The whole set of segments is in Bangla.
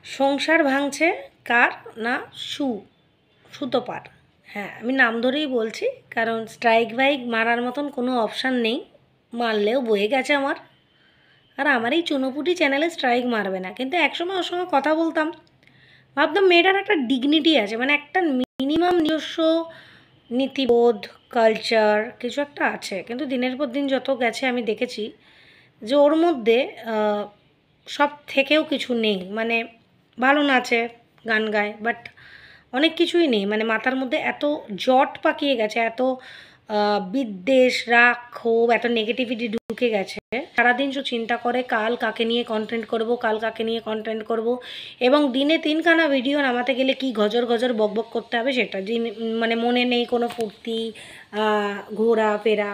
সংসার ভাঙছে কার না সুতোপার। হ্যাঁ, আমি নাম ধরেই বলছি, কারণ স্ট্রাইক বাইক মারার মতন কোনো অপশান নেই, মারলেও বয়ে গেছে আমার। আর আমার এই চুনোপুটি চ্যানেলে স্ট্রাইক মারবে না, কিন্তু একসময় ওর সঙ্গে কথা বলতাম, ভাবতাম মেয়েটার একটা ডিগনিটি আছে, মানে একটা মিনিমাম নিজস্ব নীতিবোধ, কালচার কিছু একটা আছে। কিন্তু দিনের পর দিন যত গেছে আমি দেখেছি যে ওর মধ্যে সব থেকেও কিছু নেই। মানে ভালো নাচে, গান গায়, বাট অনেক কিছুই নেই। মানে মাথার মধ্যে এত জট পাকিয়ে গেছে, এত বিদ্বেষ, রাগ, ক্ষোভ, এত নেগেটিভিটি ঢুকে গেছে। সারাদিন শুধু চিন্তা করে কাল কাকে নিয়ে কন্টেন্ট করব, কাল কাকে নিয়ে কন্টেন্ট করব, এবং দিনে 3খানা ভিডিও নামাতে গেলে কি গজর গজর বকবক করতে হবে সেটা মানে মনে নেই কোনো ফুর্তি, ঘোরা ফেরা।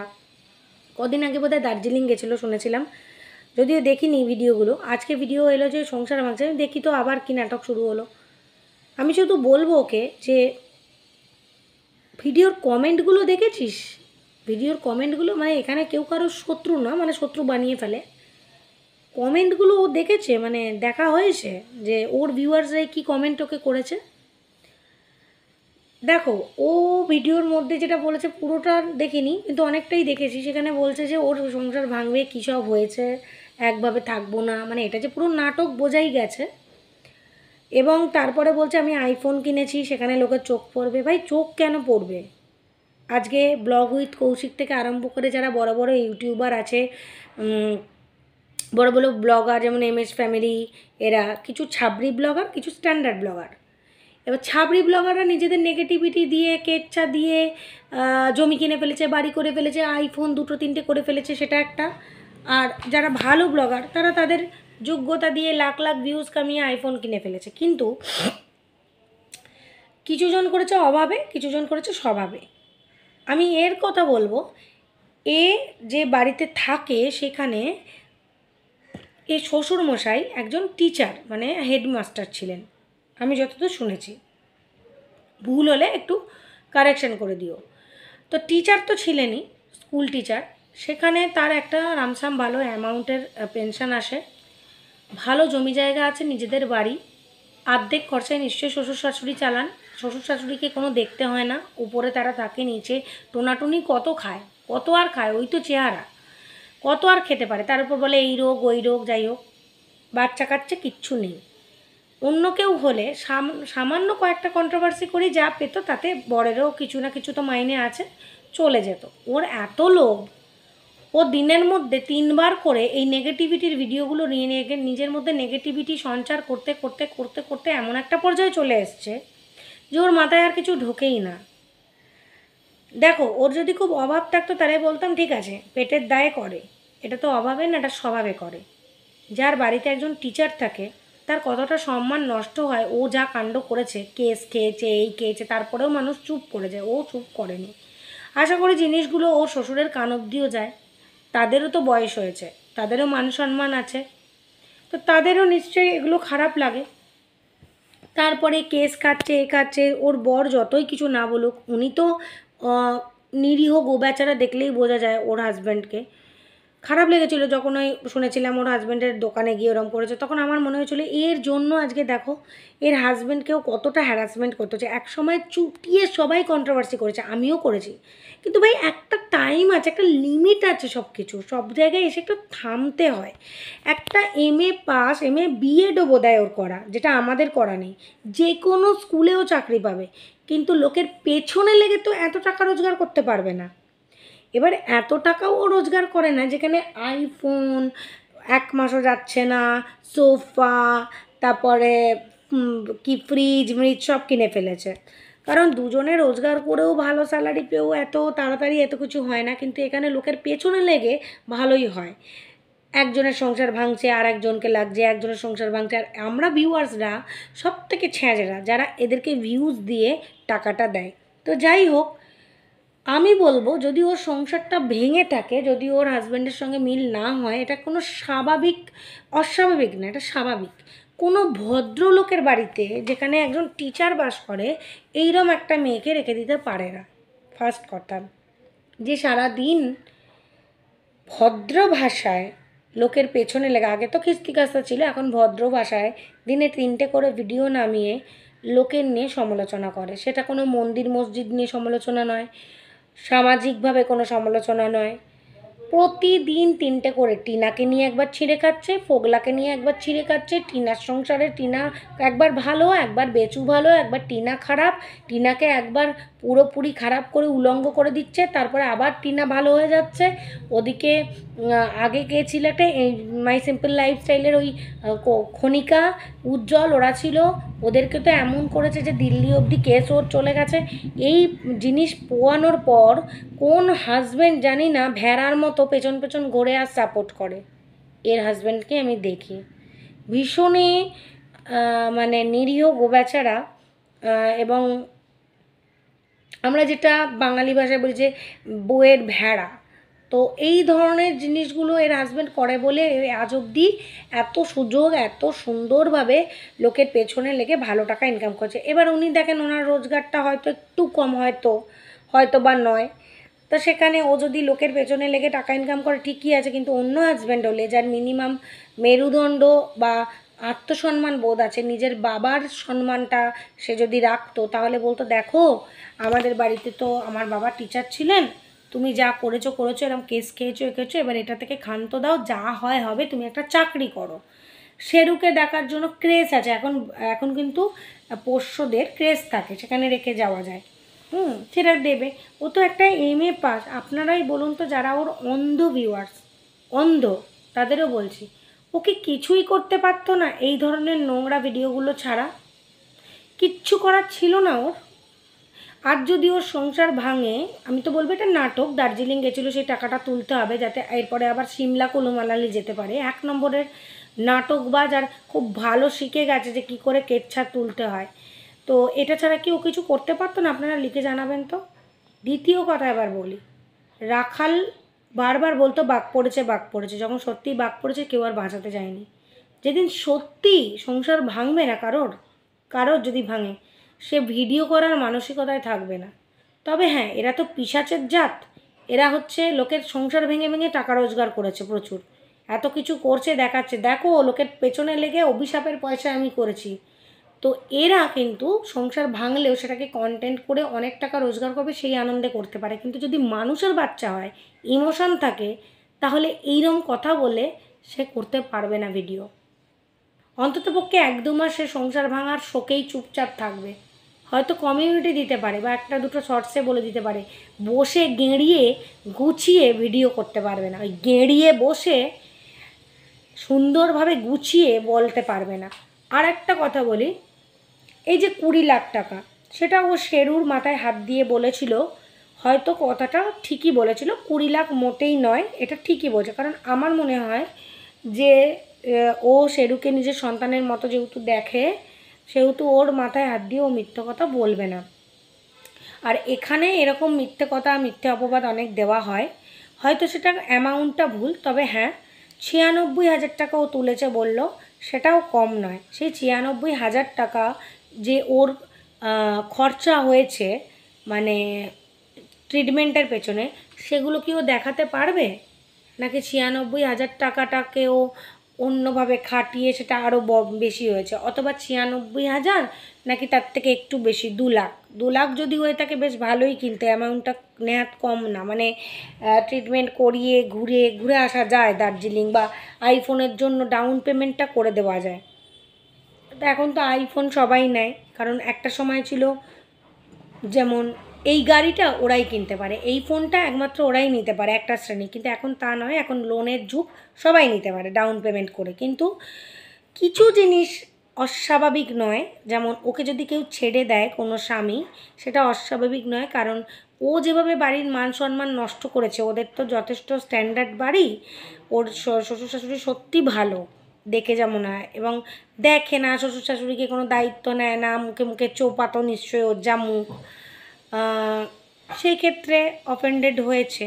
কদিন আগে বোধহয় দার্জিলিং গেছিলো শুনেছিলাম, যদিও দেখিনি ভিডিওগুলো। আজকে ভিডিও এলো যে সংসার ভাঙছে, আমি দেখি তো আবার কি নাটক শুরু হলো। আমি শুধু বলবো ওকে যে ভিডিওর কমেন্টগুলো দেখেছিস? ভিডিওর কমেন্টগুলো, মানে এখানে কেউ কারোর শত্রু না, মানে শত্রু বানিয়ে ফেলে। কমেন্টগুলো ও দেখেছে, মানে দেখা হয়েছে যে ওর ভিউয়ার্সরাই কী কমেন্ট ওকে করেছে। দেখো, ও ভিডিওর মধ্যে যেটা বলেছে পুরোটা দেখিনি, কিন্তু অনেকটাই দেখেছি। সেখানে বলছে যে ওর সংসার ভাঙবে, কী সব হয়েছে, একভাবে থাকবো না, মানে এটা যে পুরো নাটক বোঝাই গেছে। এবং তারপরে বলছে আমি আইফোন কিনেছি, সেখানে লোকের চোখ পড়বে। ভাই, চোখ কেন পড়বে? আজকে ব্লগ উইথ কৌশিক থেকে আরম্ভ করে যারা বড় বড় ইউটিউবার আছে, বড় বড় ব্লগার, যেমন MS ফ্যামিলি, এরা কিছু ছাবড়ি ব্লগার, কিছু স্ট্যান্ডার্ড ব্লগার। এবার ছাবড়ি ব্লগাররা নিজেদের নেগেটিভিটি দিয়ে, কেচ্ছা দিয়ে জমি কিনে ফেলেছে, বাড়ি করে ফেলেছে, আইফোন 2-3টে করে ফেলেছে, সেটা একটা। আর যারা ভালো ব্লগার তারা তাদের যোগ্যতা দিয়ে লাখ লাখ ভিউজ কামিয়ে আইফোন কিনে ফেলেছে। কিন্তু কিছুজন করেছে অভাবে, কিছুজন করেছে স্বভাবে। আমি এর কথা বলবো, এ যে বাড়িতে থাকে সেখানে এ শ্বশুরমশাই একজন টিচার, মানে হেডমাস্টার ছিলেন, আমি যতদূর শুনেছি। ভুল হলে একটু কারেকশন করে দিও। তো টিচার তো ছিলেনই, স্কুল টিচার। সেখানে তার একটা রামসাম ভালো অ্যামাউন্টের পেনশন আসে, ভালো জমি জায়গা আছে, নিজেদের বাড়ি, অর্ধেক খরচায় নিশ্চয়ই শ্বশুর শাশুড়ি চালান। শ্বশুর শাশুড়িকে কোনো দেখতে হয় না, উপরে তারা থাকে, নিচে টোনাটুনি কত খায়, কত আর খায়, ওই তো চেহারা, কত আর খেতে পারে। তার উপর বলে এই রোগ ওই রোগ, যাই হোক, বাচ্চা কাচ্চা কিচ্ছু নেই। অন্য কেউ হলে সামান্য কয়েকটা কন্ট্রোভার্সি করে যা পেত, তাতে বরেরও কিছু না কিছু তো মাইনে আছে, চলে যেত। ওর এত লোভ, ও দিনের মধ্যে 3বার করে এই নেগেটিভিটির ভিডিওগুলো নিয়ে নিয়ে নিজের মধ্যে নেগেটিভিটি সঞ্চার করতে করতে করতে করতে এমন একটা পর্যায়ে চলে এসছে যে ওর মাথায় আর কিছু ঢোকেই না। দেখো, ওর যদি খুব অভাব থাকতো তাহলে বলতাম ঠিক আছে, পেটের দায়ে করে, এটা তো অভাবে না, এটা স্বভাবে করে। যার বাড়িতে একজন টিচার থাকে তার কতটা সম্মান নষ্ট হয়, ও যা কাণ্ড করেছে, কেস খেয়েছে, এই খেয়েছে, তারপরেও মানুষ চুপ করে যায়, ও চুপ করেনি। আশা করি জিনিসগুলো ওর শ্বশুরের কান অবধিও যায়। তাদেরও তো বয়স হয়েছে, তাদেরও মান সম্মান আছে, তো তাদেরও নিশ্চয়ই এগুলো খারাপ লাগে। তারপরে কেস খাচ্ছে, এ খাচ্ছে, ওর বর যতই কিছু না বলুক, উনি তো নিরীহ গোবেচারা, দেখলেই বোঝা যায় ওর হাজব্যান্ডকে। খারাপ লেগেছিলো যখন ওই শুনেছিলাম ওর হাজব্যান্ডের দোকানে গিয়ে ওরম করেছে, তখন আমার মনে হয়েছিলো এর জন্য আজকে দেখো এর হাজব্যান্ডকেও কতটা হ্যারাসমেন্ট করতে হচ্ছে। একসময় চুটিয়ে সবাই কন্ট্রোভার্সি করেছে, আমিও করেছি, কিন্তু ভাই একটা টাইম আছে, একটা লিমিট আছে, সব কিছু সব জায়গায় এসে একটু থামতে হয়। একটা MA পাস, MA BEdও বোধহয় ওর করা, যেটা আমাদের করা নেই। যে কোনো স্কুলেও চাকরি পাবে, কিন্তু লোকের পেছনে লেগে তো এত টাকা রোজগার করতে পারবে না। এবার এত টাকাও ও রোজগার করে না যেখানে আইফোন 1 মাসও যাচ্ছে না, সোফা, তারপরে কি ফ্রিজ মৃজ সব কিনে ফেলেছে। কারণ দুজনে রোজগার করেও ভালো স্যালারি পেয়েও এত তাড়াতাড়ি এত কিছু হয় না, কিন্তু এখানে লোকের পেছনে লেগে ভালোই হয়। একজনের সংসার ভাঙছে আর একজনকে লাগছে, একজনের সংসার ভাঙছে, আর আমরা ভিউয়ার্সরা সব থেকে ছ্যাঁচড়া, যারা এদেরকে ভিউজ দিয়ে টাকাটা দেয়। তো যাই হোক, আমি বলবো যদি ওর সংসারটা ভেঙে থাকে, যদি ওর হাজব্যান্ডের সঙ্গে মিল না হয়, এটা কোনো স্বাভাবিক, অস্বাভাবিক না, এটা স্বাভাবিক। কোনো ভদ্রলোকের বাড়িতে যেখানে একজন টিচার বাস করে এইরকম একটা মেয়েকে রেখে দিতে পারে না। ফার্স্ট কথা, যে সারাদিন ভদ্র ভাষায় লোকের পেছনে লেগে, আগে তো খিস্তিকাস্তা ছিল, এখন ভদ্র ভাষায় দিনে 3টে করে ভিডিও নামিয়ে লোকের নিয়ে সমালোচনা করে। সেটা কোনো মন্দির মসজিদ নিয়ে সমালোচনা নয়, সামাজিকভাবে কোনো সমালোচনা নয়, প্রতিদিন 3টে করে টিনাকে নিয়ে একবার ছিঁড়ে খাচ্ছে, ফোগলাকে নিয়ে একবার ছিঁড়ে খাচ্ছে, টিনার সংসারে টিনা একবার ভালো, একবার বেচু ভালো, একবার টিনা খারাপ, টিনাকে একবার পুরোপুরি খারাপ করে উলঙ্গ করে দিচ্ছে, তারপরে আবার টিনা ভালো হয়ে যাচ্ছে। ওদিকে আগে কে ছিল একটা মাই সিম্পল লাইফস্টাইলের ওই খনিকা, উজ্জ্বল, ওরা ছিল, ওদেরকে তো এমন করেছে যে দিল্লি অবধি কেস ওর চলে গেছে। এই জিনিস পোয়ানোর পর কোন হাজব্যান্ড জানি না ভেড়ার মতো পেছন পেছন ঘুরে আর সাপোর্ট করে। এর হাজব্যান্ডকে আমি দেখি ভীষণই মানে নিরীহ গোবেচারা, এবং আমরা যেটা বাঙালি ভাষায় বলি যে বউয়ের ভেড়া। তো এই ধরনের জিনিসগুলো এর হাজব্যান্ড করে বলে আজ অবধি এত সুযোগ, এত সুন্দরভাবে লোকের পেছনে লেগে ভালো টাকা ইনকাম করছে। এবার উনি দেখেন ওনার রোজগারটা হয়তো একটু কম, হয়তো বা নয়, তা সেখানে ও যদি লোকের পেছনে লেগে টাকা ইনকাম করে ঠিকই আছে, কিন্তু অন্য হাজব্যান্ড হলে যার মিনিমাম মেরুদণ্ড বা আত্মসম্মান বোধ আছে, নিজের বাবার সম্মানটা সে যদি রাখতো, তাহলে বলতো দেখো আমাদের বাড়িতে তো আমার বাবা টিচার ছিলেন, তুমি যা করেছো এরকম কেস খেয়েছো, এবার এটা থেকে ক্ষান্ত দাও, যা হয় হবে, তুমি একটা চাকরি করো। শেরুকে দেখার জন্য ক্রেজ আছে এখন, এখন কিন্তু পোষ্যদের ক্রেজ থাকে, সেখানে রেখে যাওয়া যায়, সেটা দেবে। ও তো একটা MA পাস। আপনারাই বলুন তো, যারা ওর অন্ধ ভিউয়ার্স, অন্ধ, তাদেরও বলছি, ওকে কিছুই করতে পারতো না এই ধরনের নোংরা ভিডিওগুলো ছাড়া? কিচ্ছু করার ছিল না ওর। আর যদি ওর সংসার ভাঙে, আমি তো বলবো এটা নাটক। দার্জিলিং গেছিলো, সেই টাকাটা তুলতে হবে যাতে এরপরে আবার সিমলা কুলু মানালি যেতে পারে। 1 নম্বরের নাটকবাজ, আর খুব ভালো শিখে গেছে যে কী করে কেচ্ছা তুলতে হয়। তো এটা ছাড়া কি ও কিছু করতে পারতো না? আপনারা লিখে জানাবেন তো। দ্বিতীয় কথা এবার বলি, রাখাল বারবার বলতো বাঘ পড়েছে, যখন সত্যিই বাঘ পড়েছে কেউ আর বাঁচাতে যায়নি। যেদিন সত্যি সংসার ভাঙবে না কারোর যদি ভাঙে, সে ভিডিও করার মানসিকতায় থাকবে না। তবে হ্যাঁ, এরা তো পিশাচের জাত, এরা হচ্ছে লোকের সংসার ভেঙে ভেঙে টাকা রোজগার করেছে প্রচুর, এত কিছু করছে, দেখাচ্ছে দেখো লোকের পেছনে লেগে অভিশাপের পয়সা আমি করেছি। তো এরা কিন্তু সংসার ভাঙলেও সেটাকে কন্টেন্ট করে অনেক টাকা রোজগার করবে, সেই আনন্দে করতে পারে। কিন্তু যদি মানুষের বাচ্চা হয়, ইমোশন থাকে, তাহলে এইরকম কথা বলে সে করতে পারবে না ভিডিও। অন্ততপক্ষে 1-2 মাস সে সংসার ভাঙার শোকেই চুপচাপ থাকবে, হয়তো কমিউনিটি দিতে পারে বা 1-2 শর্টসে বলে দিতে পারে, বসে গেঁড়িয়ে গুছিয়ে ভিডিও করতে পারবে না। ওই গেঁড়িয়ে বসে সুন্দরভাবে গুছিয়ে বলতে পারবে না। আর একটা কথা বলি, এই যে 20 লাখ টাকা, সেটা ও শেরুর মাথায় হাত দিয়ে বলেছিল, হয়তো কথাটা ঠিকই বলেছিল, 20 লাখ মোটেই নয়, এটা ঠিকই বলছে। কারণ আমার মনে হয় যে ও শেরুকে নিজের সন্তানের মতো যেহেতু দেখে, সেহেতু ওর মাথায় হাত দিয়ে ও মিথ্যে কথা বলবে না। আর এখানে এরকম মিথ্যে কথা, মিথ্যে অপবাদ অনেক দেওয়া হয়, হয়তো সেটা অ্যামাউন্টটা ভুল, তবে হ্যাঁ 96,000 টাকা ও তুলেছে বলল, সেটাও কম নয়। সেই 96,000 টাকা যে ওর খরচা হয়েছে মানে ট্রিটমেন্টের পেছনে, সেগুলো কি ও দেখাতে পারবে? নাকি 96,000 টাকাটাকে ও অন্যভাবে খাটিয়ে সেটা আরও বেশি হয়েছে, অথবা 96,000 নাকি তার থেকে একটু বেশি, 2 লাখ। 2 লাখ যদি হয়ে থাকে বেশ ভালোই, কিনতে অ্যামাউন্টটা নেহাত কম না। মানে ট্রিটমেন্ট করিয়ে ঘুরে ঘুরে আসা যায় দার্জিলিং, বা আইফোনের জন্য ডাউন পেমেন্টটা করে দেওয়া যায়। তো এখন তো আইফোন সবাই নেয়, কারণ একটা সময় ছিল যেমন এই গাড়িটা ওরাই কিনতে পারে, এই ফোনটা একমাত্র ওরাই নিতে পারে, একটা শ্রেণী। কিন্তু এখন তা নয়, এখন লোনের যুগ, সবাই নিতে পারে ডাউন পেমেন্ট করে। কিন্তু কিছু জিনিস অস্বাভাবিক নয়, যেমন ওকে যদি কেউ ছেড়ে দেয় কোনো স্বামী, সেটা অস্বাভাবিক নয়। কারণ ও যেভাবে বাড়ির মান সম্মান নষ্ট করেছে, ওদের তো যথেষ্ট স্ট্যান্ডার্ড বাড়ি, ওর শ্বশুর শাশুড়ি সত্যি ভালো দেখে যেমন হয়, এবং দেখে না শ্বশুর শাশুড়িকে, কোনো দায়িত্ব নেয় না, মুখে মুখে চোপাতো নিশ্চয়ই ওর যা মুখ, সেই ক্ষেত্রে অফেন্ডেড হয়েছে।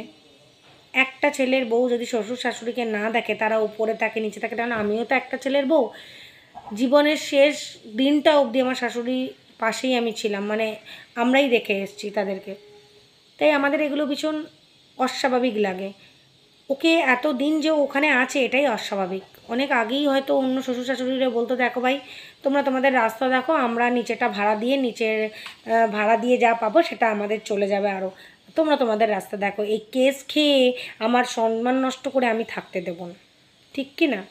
একটা ছেলের বউ যদি শ্বশুর শাশুড়িকে না দেখে, তারা উপরে থাকে নিচে থাকে, কারণ আমিও তো একটা ছেলের বউ, জীবনের শেষ দিনটা অবধি আমার শাশুড়ির পাশেই আমি ছিলাম, মানে আমরাই দেখে এসেছি তাদেরকে। তাই আমাদের এগুলো ভীষণ অস্বাভাবিক লাগে। ওকে এত দিন যে ওখানে আছে এটাই অস্বাভাবিক। অনেক আগেই হয়তো অন্য শ্বশুর শাশুড়িরা বলতো, দেখো ভাই তোমরা তোমাদের রাস্তা দেখো, আমরা নিচেটা ভাড়া দিয়ে নিচের ভাড়া দিয়ে যা পাবো সেটা আমাদের চলে যাবে, আরও তোমরা তোমাদের রাস্তা দেখো। এই কেস খেয়ে আমার সম্মান নষ্ট করে আমি থাকতে দেবো না, ঠিক কি না?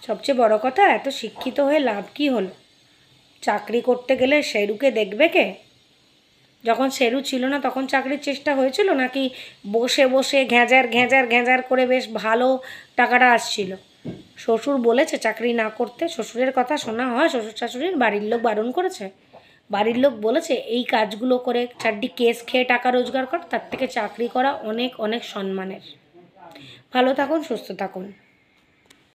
সবচেয়ে বড় কথা, এত শিক্ষিত হয়ে লাভ কী হলো? চাকরি করতে গেলে শেরুকে দেখবে কে? যখন শেরু ছিল না তখন চাকরির চেষ্টা হয়েছিল, নাকি বসে বসে ঘ্যাঁজার ঘ্যাঁজার ঘ্যাঁজার করে বেশ ভালো টাকাটা আসছিল? শ্বশুর বলেছে চাকরি না করতে? শ্বশুরের কথা শোনা হয়? শ্বশুর শাশুড়ির বাড়ির লোক বারণ করেছে? বাড়ির লোক বলেছে এই কাজগুলো করে চারটি কেস খেয়ে টাকা রোজগার কর, তার থেকে চাকরি করা অনেক অনেক সম্মানের। ভালো থাকুন, সুস্থ থাকুন।